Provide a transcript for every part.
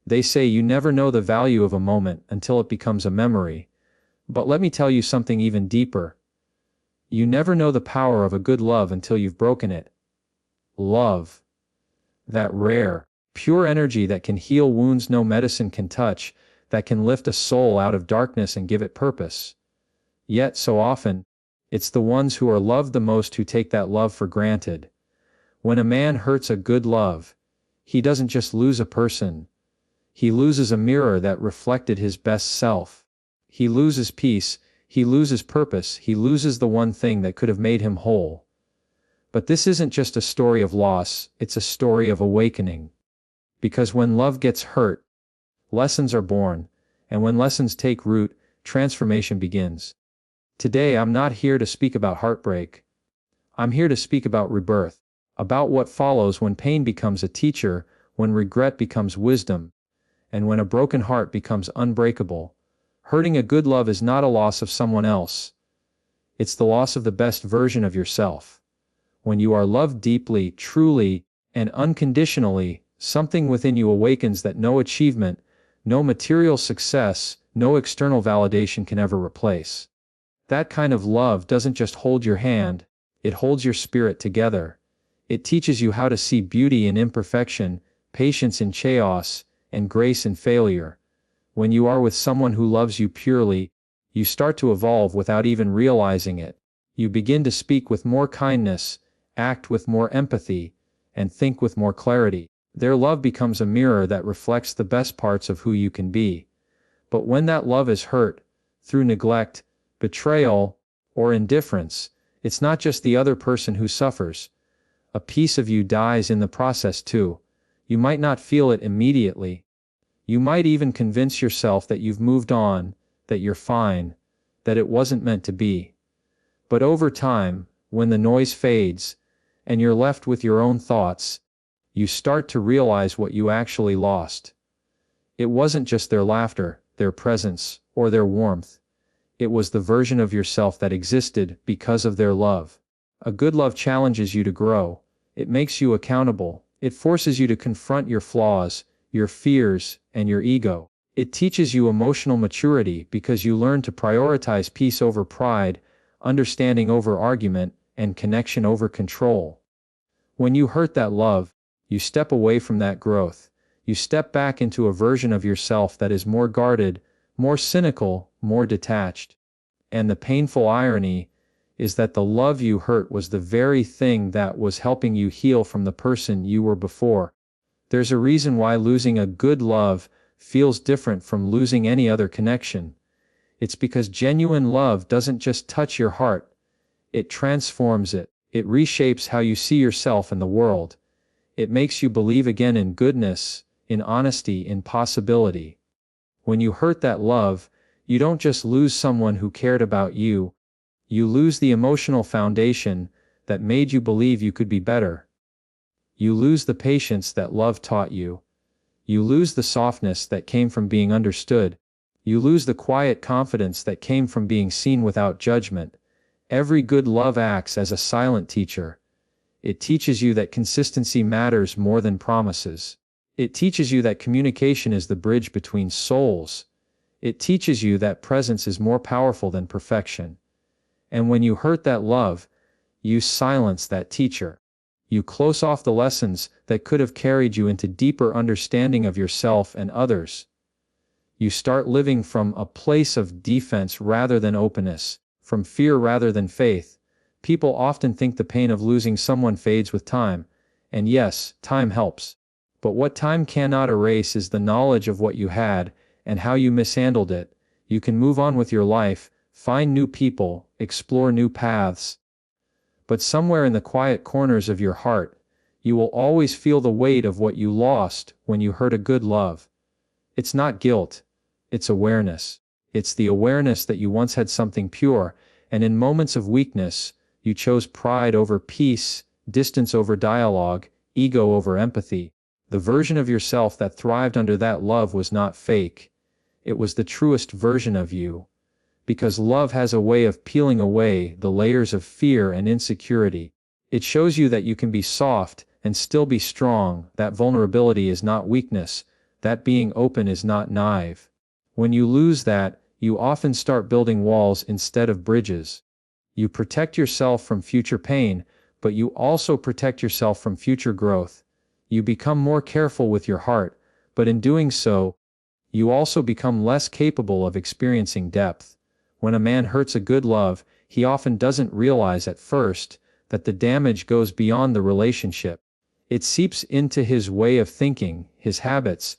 They say you never know the value of a moment until it becomes a memory. But let me tell you something even deeper. You never know the power of a good love until you've broken it. Love. That rare, pure energy that can heal wounds no medicine can touch, that can lift a soul out of darkness and give it purpose. Yet, so often, it's the ones who are loved the most who take that love for granted. When a man hurts a good love, he doesn't just lose a person. He loses a mirror that reflected his best self. He loses peace, he loses purpose, he loses the one thing that could have made him whole. But this isn't just a story of loss, it's a story of awakening. Because when love gets hurt, lessons are born, and when lessons take root, transformation begins. Today I'm not here to speak about heartbreak. I'm here to speak about rebirth, about what follows when pain becomes a teacher, when regret becomes wisdom, and when a broken heart becomes unbreakable. Hurting a good love is not a loss of someone else. It's the loss of the best version of yourself. When you are loved deeply, truly, and unconditionally, something within you awakens that no achievement, no material success, no external validation can ever replace. That kind of love doesn't just hold your hand, it holds your spirit together. It teaches you how to see beauty in imperfection, patience in chaos, and grace in failure. When you are with someone who loves you purely, you start to evolve without even realizing it. You begin to speak with more kindness, act with more empathy, and think with more clarity. Their love becomes a mirror that reflects the best parts of who you can be. But when that love is hurt, through neglect, betrayal, or indifference, it's not just the other person who suffers. A piece of you dies in the process too. You might not feel it immediately. You might even convince yourself that you've moved on, that you're fine, that it wasn't meant to be. But over time, when the noise fades, and you're left with your own thoughts, you start to realize what you actually lost. It wasn't just their laughter, their presence, or their warmth. It was the version of yourself that existed because of their love. A good love challenges you to grow. It makes you accountable. It forces you to confront your flaws, your fears, and your ego. It teaches you emotional maturity because you learn to prioritize peace over pride, understanding over argument, and connection over control. When you hurt that love, you step away from that growth. You step back into a version of yourself that is more guarded, more cynical, more detached. And the painful irony is that the love you hurt was the very thing that was helping you heal from the person you were before. There's a reason why losing a good love feels different from losing any other connection. It's because genuine love doesn't just touch your heart, it transforms it. It reshapes how you see yourself and the world. It makes you believe again in goodness, in honesty, in possibility. When you hurt that love, you don't just lose someone who cared about you, you lose the emotional foundation that made you believe you could be better. You lose the patience that love taught you. You lose the softness that came from being understood. You lose the quiet confidence that came from being seen without judgment. Every good love acts as a silent teacher. It teaches you that consistency matters more than promises. It teaches you that communication is the bridge between souls. It teaches you that presence is more powerful than perfection. And when you hurt that love, you silence that teacher. You close off the lessons that could have carried you into deeper understanding of yourself and others. You start living from a place of defense rather than openness, from fear rather than faith. People often think the pain of losing someone fades with time, and yes, time helps. But what time cannot erase is the knowledge of what you had, and how you mishandled it. You can move on with your life, find new people, explore new paths. But somewhere in the quiet corners of your heart, you will always feel the weight of what you lost when you hurt a good love. It's not guilt, it's awareness. It's the awareness that you once had something pure, and in moments of weakness, you chose pride over peace, distance over dialogue, ego over empathy. The version of yourself that thrived under that love was not fake. It was the truest version of you. Because love has a way of peeling away the layers of fear and insecurity. It shows you that you can be soft and still be strong, that vulnerability is not weakness, That being open is not naive. When you lose that, you often start building walls instead of bridges. You protect yourself from future pain, but you also protect yourself from future growth. You become more careful with your heart, but in doing so, you also become less capable of experiencing depth. When a man hurts a good love, he often doesn't realize at first that the damage goes beyond the relationship. It seeps into his way of thinking, his habits,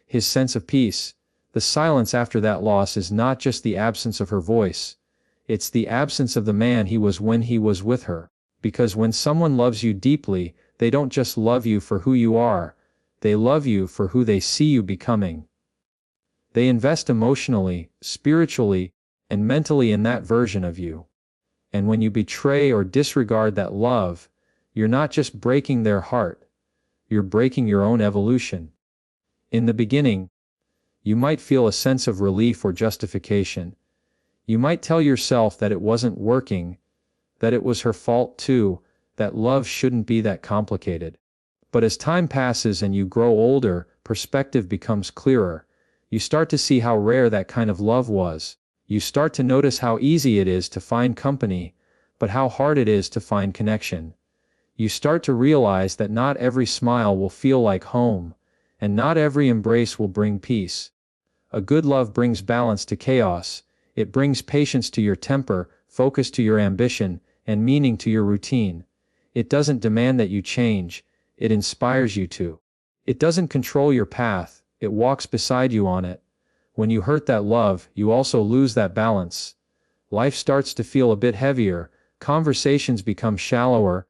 his sense of peace. The silence after that loss is not just the absence of her voice. It's the absence of the man he was when he was with her. Because when someone loves you deeply, they don't just love you for who you are, they love you for who they see you becoming. They invest emotionally, spiritually, and mentally in that version of you. And when you betray or disregard that love, you're not just breaking their heart, you're breaking your own evolution. In the beginning, you might feel a sense of relief or justification. You might tell yourself that it wasn't working, that it was her fault too, that love shouldn't be that complicated. But as time passes and you grow older, perspective becomes clearer. You start to see how rare that kind of love was. You start to notice how easy it is to find company, but how hard it is to find connection. You start to realize that not every smile will feel like home, and not every embrace will bring peace. A good love brings balance to chaos. It brings patience to your temper, focus to your ambition, and meaning to your routine. It doesn't demand that you change, it inspires you to. It doesn't control your path, it walks beside you on it. When you hurt that love, you also lose that balance. Life starts to feel a bit heavier, conversations become shallower,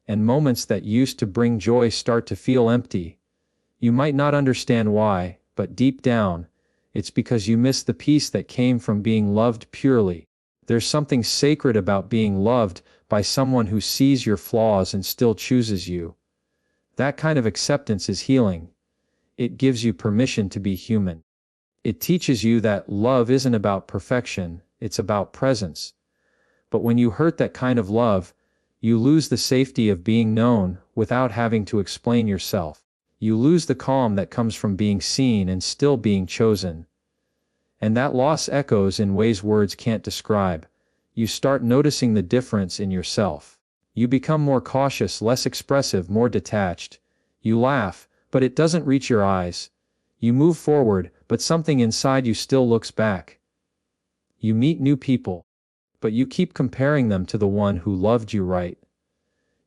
and moments that used to bring joy start to feel empty. You might not understand why, but deep down, it's because you miss the peace that came from being loved purely. There's something sacred about being loved by someone who sees your flaws and still chooses you. That kind of acceptance is healing. It gives you permission to be human. It teaches you that love isn't about perfection, it's about presence. But when you hurt that kind of love, you lose the safety of being known without having to explain yourself. You lose the calm that comes from being seen and still being chosen. And that loss echoes in ways words can't describe. You start noticing the difference in yourself. You become more cautious, less expressive, more detached. You laugh, but it doesn't reach your eyes. You move forward, but something inside you still looks back. You meet new people, but you keep comparing them to the one who loved you right.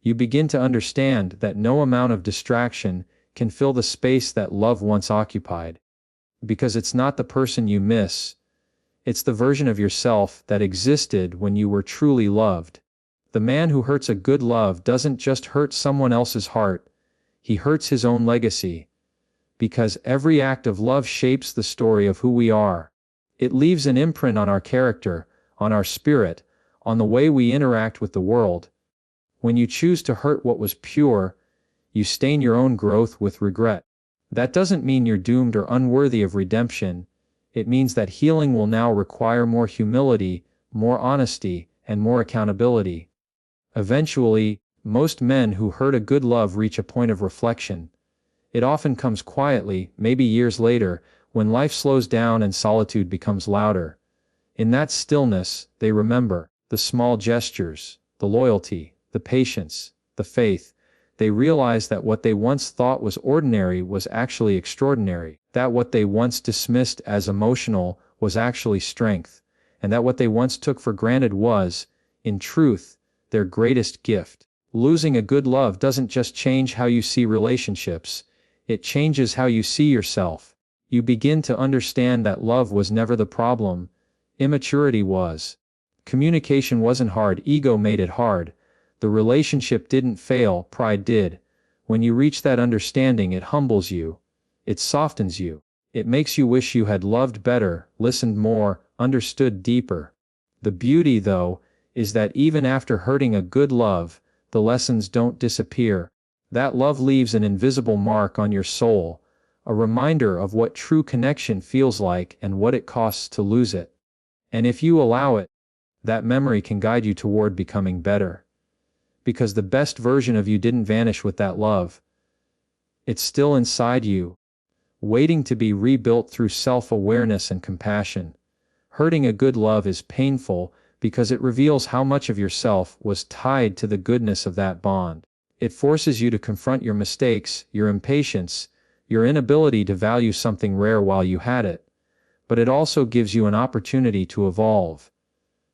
You begin to understand that no amount of distraction can fill the space that love once occupied. Because it's not the person you miss, it's the version of yourself that existed when you were truly loved. The man who hurts a good love doesn't just hurt someone else's heart, he hurts his own legacy. Because every act of love shapes the story of who we are. It leaves an imprint on our character, on our spirit, on the way we interact with the world. When you choose to hurt what was pure, you stain your own growth with regret. That doesn't mean you're doomed or unworthy of redemption. It means that healing will now require more humility, more honesty, and more accountability. Eventually, most men who hurt a good love reach a point of reflection. It often comes quietly, maybe years later, when life slows down and solitude becomes louder. In that stillness, they remember the small gestures, the loyalty, the patience, the faith. They realize that what they once thought was ordinary was actually extraordinary, that what they once dismissed as emotional was actually strength, and that what they once took for granted was, in truth, their greatest gift. Losing a good love doesn't just change how you see relationships, it changes how you see yourself. You begin to understand that love was never the problem, immaturity was. Communication wasn't hard, ego made it hard. The relationship didn't fail, pride did. When you reach that understanding, it humbles you. It softens you. It makes you wish you had loved better, listened more, understood deeper. The beauty, though, is that even after hurting a good love, the lessons don't disappear. That love leaves an invisible mark on your soul, a reminder of what true connection feels like and what it costs to lose it. And if you allow it, that memory can guide you toward becoming better. Because the best version of you didn't vanish with that love. It's still inside you, waiting to be rebuilt through self-awareness and compassion. Hurting a good love is painful because it reveals how much of yourself was tied to the goodness of that bond. It forces you to confront your mistakes, your impatience, your inability to value something rare while you had it. But it also gives you an opportunity to evolve,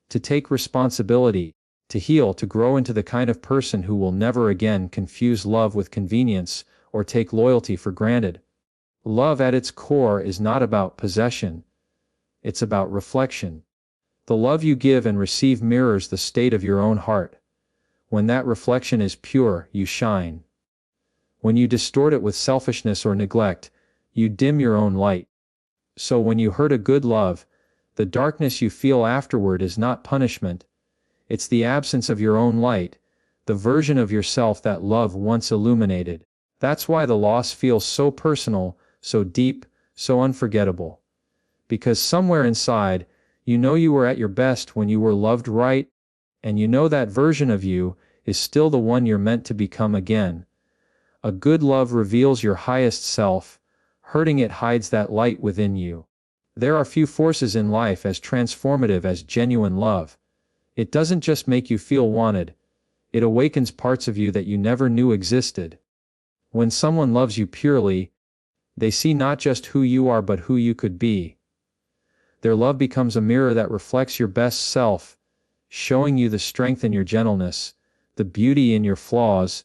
to take responsibility, to heal, to grow into the kind of person who will never again confuse love with convenience or take loyalty for granted. Love at its core is not about possession. It's about reflection. The love you give and receive mirrors the state of your own heart. When that reflection is pure, you shine. When you distort it with selfishness or neglect, you dim your own light. So when you hurt a good love, the darkness you feel afterward is not punishment. It's the absence of your own light, the version of yourself that love once illuminated. That's why the loss feels so personal, so deep, so unforgettable. Because somewhere inside, you know you were at your best when you were loved right, and you know that version of you is still the one you're meant to become again. A good love reveals your highest self, hurting it hides that light within you. There are few forces in life as transformative as genuine love. It doesn't just make you feel wanted, it awakens parts of you that you never knew existed. When someone loves you purely, they see not just who you are but who you could be. Their love becomes a mirror that reflects your best self, showing you the strength in your gentleness, the beauty in your flaws,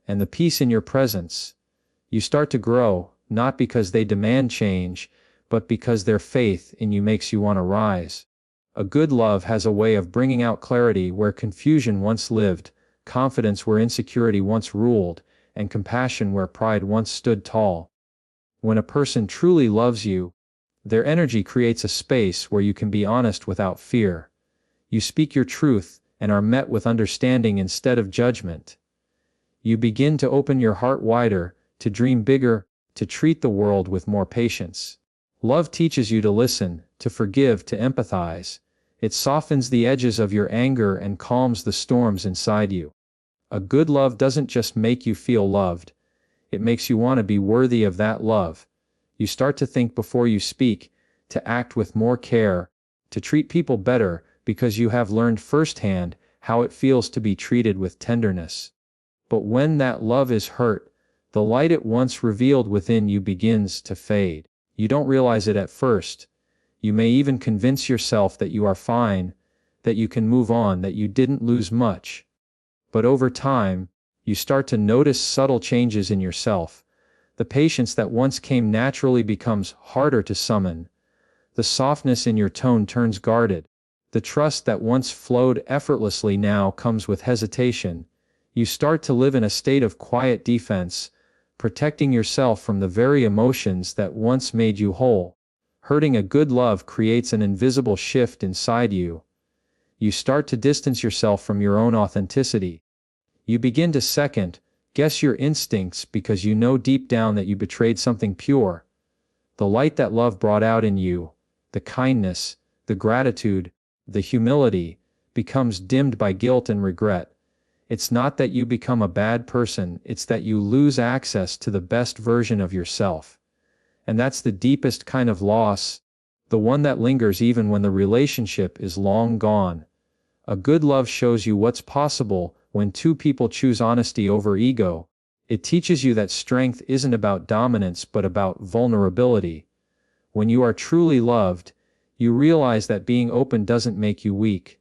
and the peace in your presence. You start to grow, not because they demand change, but because their faith in you makes you want to rise. A good love has a way of bringing out clarity where confusion once lived, confidence where insecurity once ruled, and compassion where pride once stood tall. When a person truly loves you, their energy creates a space where you can be honest without fear. You speak your truth and are met with understanding instead of judgment. You begin to open your heart wider, to dream bigger, to treat the world with more patience. Love teaches you to listen, to forgive, to empathize. It softens the edges of your anger and calms the storms inside you. A good love doesn't just make you feel loved. It makes you want to be worthy of that love. You start to think before you speak, to act with more care, to treat people better, because you have learned firsthand how it feels to be treated with tenderness. But when that love is hurt, the light it once revealed within you begins to fade. You don't realize it at first. You may even convince yourself that you are fine, that you can move on, that you didn't lose much. But over time, you start to notice subtle changes in yourself. The patience that once came naturally becomes harder to summon. The softness in your tone turns guarded. The trust that once flowed effortlessly now comes with hesitation. You start to live in a state of quiet defense, protecting yourself from the very emotions that once made you whole. Hurting a good love creates an invisible shift inside you. You start to distance yourself from your own authenticity. You begin to second-guess your instincts because you know deep down that you betrayed something pure. The light that love brought out in you, the kindness, the gratitude, the humility, becomes dimmed by guilt and regret. It's not that you become a bad person, it's that you lose access to the best version of yourself. And that's the deepest kind of loss, the one that lingers even when the relationship is long gone. A good love shows you what's possible when two people choose honesty over ego. It teaches you that strength isn't about dominance but about vulnerability. When you are truly loved, you realize that being open doesn't make you weak.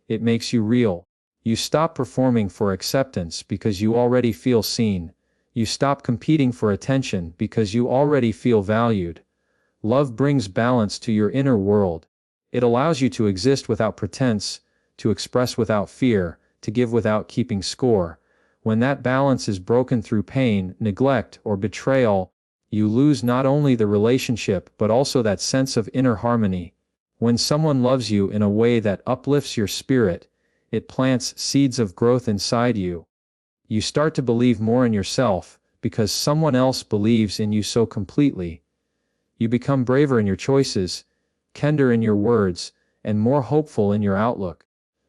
It makes you real. You stop performing for acceptance because you already feel seen. You stop competing for attention because you already feel valued. Love brings balance to your inner world. It allows you to exist without pretense, to express without fear, to give without keeping score. When that balance is broken through pain, neglect, or betrayal, you lose not only the relationship but also that sense of inner harmony. When someone loves you in a way that uplifts your spirit, it plants seeds of growth inside you. You start to believe more in yourself, because someone else believes in you so completely. You become braver in your choices, kinder in your words, and more hopeful in your outlook.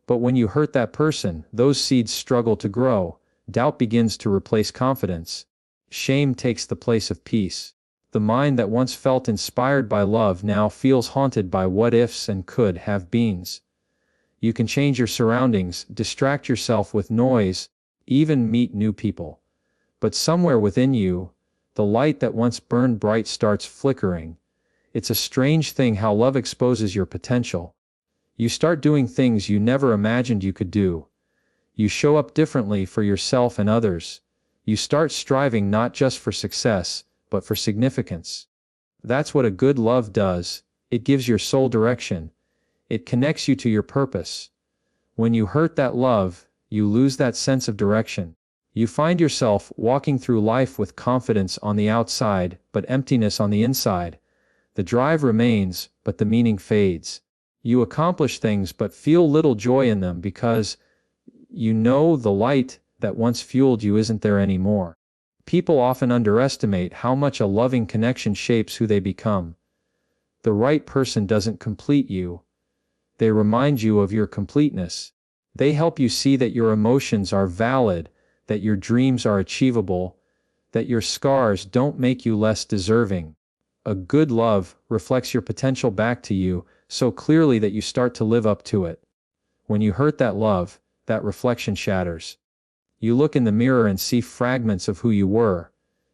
But when you hurt that person, those seeds struggle to grow. Doubt begins to replace confidence. Shame takes the place of peace. The mind that once felt inspired by love now feels haunted by what ifs and could have beens. You can change your surroundings, distract yourself with noise, even meet new people. But somewhere within you, the light that once burned bright starts flickering. It's a strange thing how love exposes your potential. You start doing things you never imagined you could do. You show up differently for yourself and others. You start striving not just for success, but for significance. That's what a good love does. It gives your soul direction. It connects you to your purpose. When you hurt that love, you lose that sense of direction. You find yourself walking through life with confidence on the outside, but emptiness on the inside. The drive remains, but the meaning fades. You accomplish things but feel little joy in them because you know the light that once fueled you isn't there anymore. People often underestimate how much a loving connection shapes who they become. The right person doesn't complete you. They remind you of your completeness. They help you see that your emotions are valid, that your dreams are achievable, that your scars don't make you less deserving. A good love reflects your potential back to you so clearly that you start to live up to it. When you hurt that love, that reflection shatters. You look in the mirror and see fragments of who you were,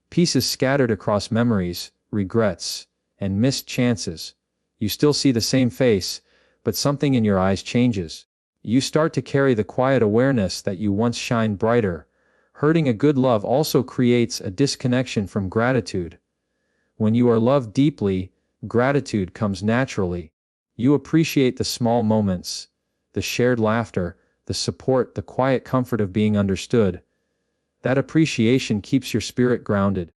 pieces scattered across memories, regrets, and missed chances. You still see the same face, but something in your eyes changes. You start to carry the quiet awareness that you once shined brighter. Hurting a good love also creates a disconnection from gratitude. When you are loved deeply, gratitude comes naturally. You appreciate the small moments, the shared laughter, the support, the quiet comfort of being understood. That appreciation keeps your spirit grounded.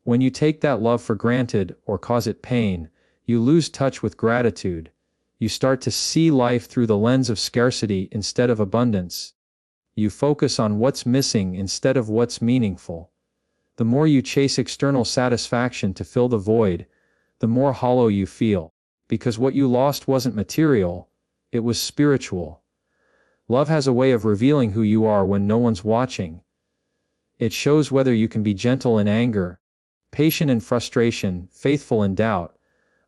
When you take that love for granted or cause it pain, you lose touch with gratitude. You start to see life through the lens of scarcity instead of abundance. You focus on what's missing instead of what's meaningful. The more you chase external satisfaction to fill the void, the more hollow you feel. Because what you lost wasn't material, it was spiritual. Love has a way of revealing who you are when no one's watching. It shows whether you can be gentle in anger, patient in frustration, faithful in doubt.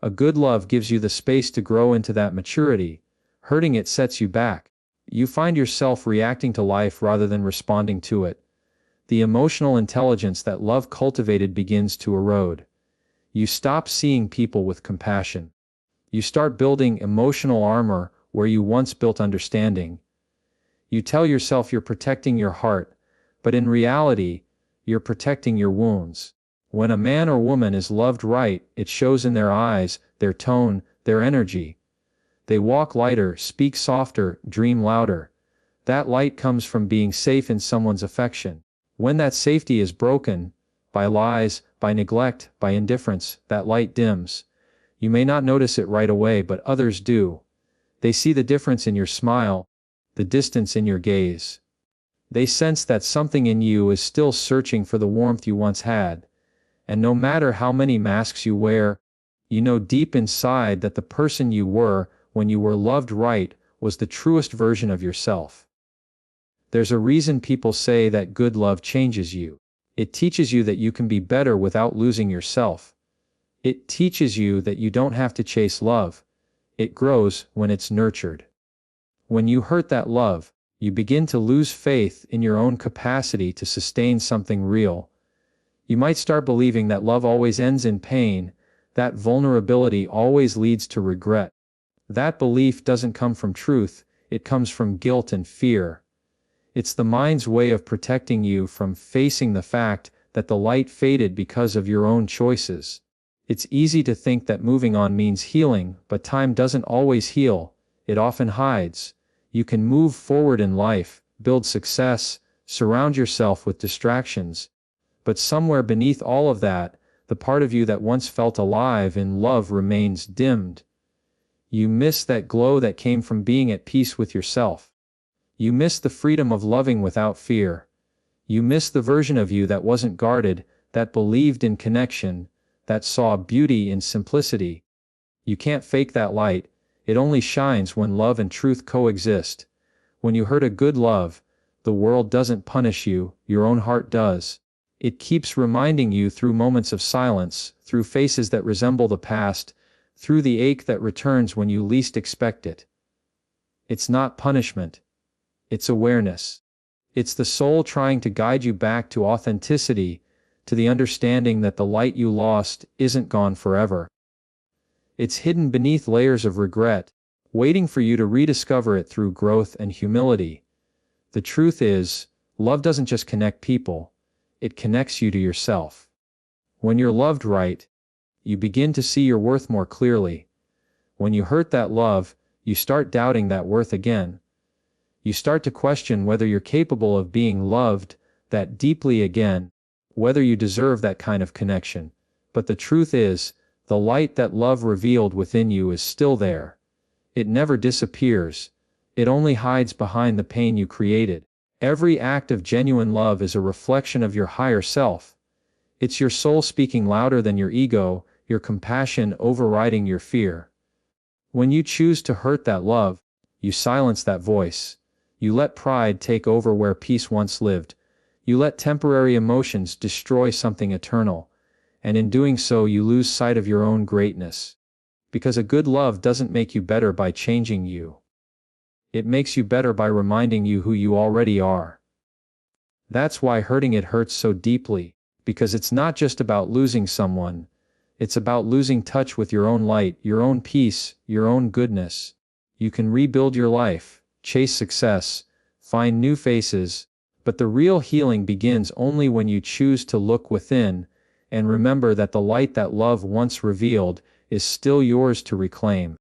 A good love gives you the space to grow into that maturity. Hurting it sets you back. You find yourself reacting to life rather than responding to it. The emotional intelligence that love cultivated begins to erode. You stop seeing people with compassion. You start building emotional armor where you once built understanding. You tell yourself you're protecting your heart, but in reality, you're protecting your wounds. When a man or woman is loved right, it shows in their eyes, their tone, their energy. They walk lighter, speak softer, dream louder. That light comes from being safe in someone's affection. When that safety is broken, by lies, by neglect, by indifference, that light dims. You may not notice it right away, but others do. They see the difference in your smile, the distance in your gaze. They sense that something in you is still searching for the warmth you once had. And no matter how many masks you wear, you know deep inside that the person you were when you were loved right was the truest version of yourself. There's a reason people say that good love changes you. It teaches you that you can be better without losing yourself. It teaches you that you don't have to chase love. It grows when it's nurtured. When you hurt that love, you begin to lose faith in your own capacity to sustain something real. You might start believing that love always ends in pain, that vulnerability always leads to regret. That belief doesn't come from truth, it comes from guilt and fear. It's the mind's way of protecting you from facing the fact that the light faded because of your own choices. It's easy to think that moving on means healing, but time doesn't always heal, it often hides. You can move forward in life, build success, surround yourself with distractions. But somewhere beneath all of that, the part of you that once felt alive in love remains dimmed. You miss that glow that came from being at peace with yourself. You miss the freedom of loving without fear. You miss the version of you that wasn't guarded, that believed in connection, that saw beauty in simplicity. You can't fake that light, it only shines when love and truth coexist. When you hurt a good love, the world doesn't punish you, your own heart does. It keeps reminding you through moments of silence, through faces that resemble the past, through the ache that returns when you least expect it. It's not punishment. It's awareness. It's the soul trying to guide you back to authenticity, to the understanding that the light you lost isn't gone forever. It's hidden beneath layers of regret, waiting for you to rediscover it through growth and humility. The truth is, love doesn't just connect people, it connects you to yourself. When you're loved right, you begin to see your worth more clearly. When you hurt that love, you start doubting that worth again. You start to question whether you're capable of being loved that deeply again, whether you deserve that kind of connection. But the truth is, the light that love revealed within you is still there. It never disappears. It only hides behind the pain you created. Every act of genuine love is a reflection of your higher self. It's your soul speaking louder than your ego, your compassion overriding your fear. When you choose to hurt that love, you silence that voice. You let pride take over where peace once lived. You let temporary emotions destroy something eternal. And in doing so you lose sight of your own greatness. Because a good love doesn't make you better by changing you. It makes you better by reminding you who you already are. That's why hurting it hurts so deeply, because it's not just about losing someone, it's about losing touch with your own light, your own peace, your own goodness. You can rebuild your life, chase success, find new faces, but the real healing begins only when you choose to look within, and remember that the light that love once revealed is still yours to reclaim.